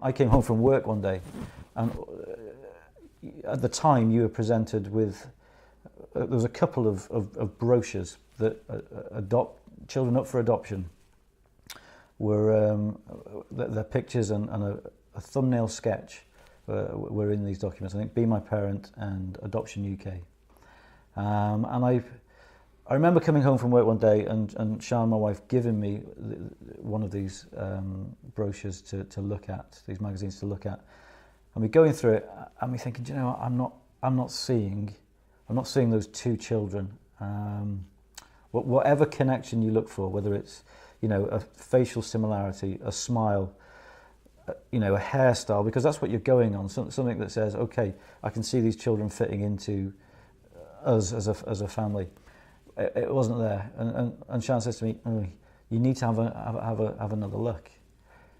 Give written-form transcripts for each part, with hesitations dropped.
I came home from work one day, and at the time you were presented with, there was a couple of brochures that children up for adoption were, their pictures and a thumbnail sketch were in these documents. I think Be My Parent and Adoption UK. And I remember coming home from work one day and Sian, my wife, giving me one of these brochures to look at, these magazines to look at, and we're going through it and we're thinking, do you know what, I'm not seeing those two children. Whatever connection you look for, whether it's, you know, a facial similarity, a smile, you know, a hairstyle, because that's what you're going on, something that says, okay, I can see these children fitting into us as a family. It wasn't there, and Sian says to me, oh, you need to have another look.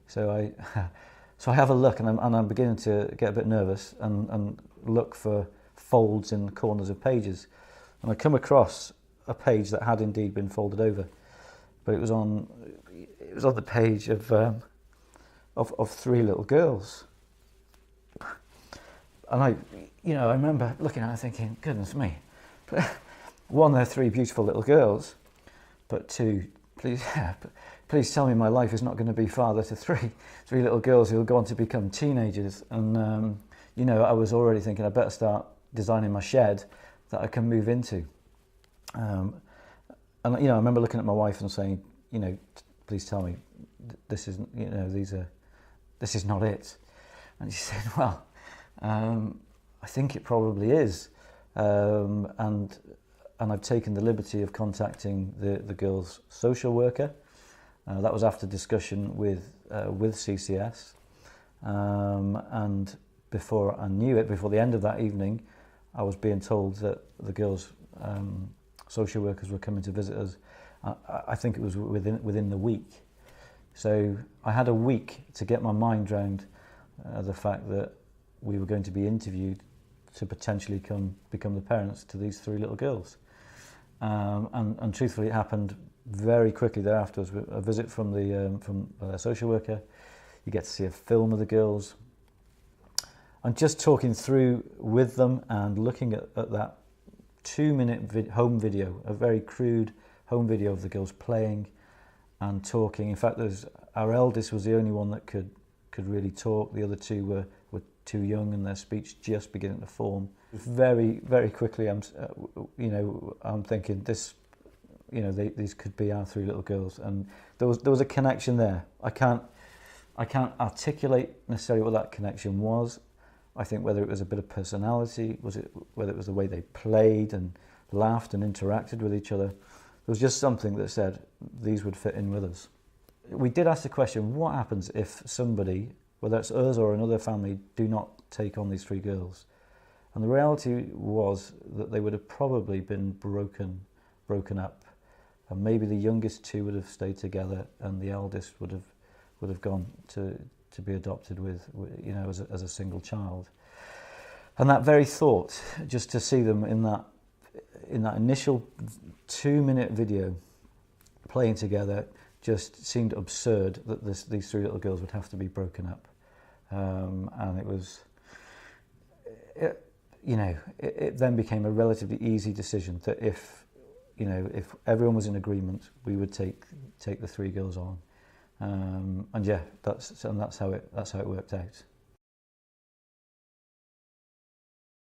So I have a look, and I'm beginning to get a bit nervous and look for folds in the corners of pages, and I come across a page that had indeed been folded over, but it was on the page of three little girls. And I remember looking at it thinking, goodness me, one, they're three beautiful little girls, but two, please tell me my life is not going to be father to three little girls who will go on to become teenagers. And I was already thinking I better start designing my shed that I can move into. And I remember looking at my wife and saying, please tell me this isn't, this is not it. And she said, well, I think it probably is. And I've taken the liberty of contacting the girl's social worker. That was after discussion with CCS. And before I knew it, before the end of that evening, I was being told that the girl's social workers were coming to visit us. I think it was within the week. So I had a week to get my mind around the fact that we were going to be interviewed to potentially become the parents to these three little girls. And truthfully, it happened very quickly thereafter. A visit from the social worker. You get to see a film of the girls. And just talking through with them and looking at that 2-minute home video, a very crude home video of the girls playing and talking. In fact, our eldest was the only one that could really talk. The other two were too young and their speech just beginning to form. Very, very quickly, I'm thinking this, these could be our three little girls, and there was a connection there. I can't articulate necessarily what that connection was. I think whether it was a bit of personality, whether it was the way they played and laughed and interacted with each other, there was just something that said these would fit in with us. We did ask the question, what happens if somebody, whether it's us or another family, do not take on these three girls? And the reality was that they would have probably been broken up, and maybe the youngest two would have stayed together, and the eldest would have gone to be adopted as a single child. And that very thought, just to see them in that initial 2-minute video playing together, just seemed absurd that these three little girls would have to be broken up. And it then became a relatively easy decision that if everyone was in agreement, we would take the three girls on. And yeah, that's how it worked out.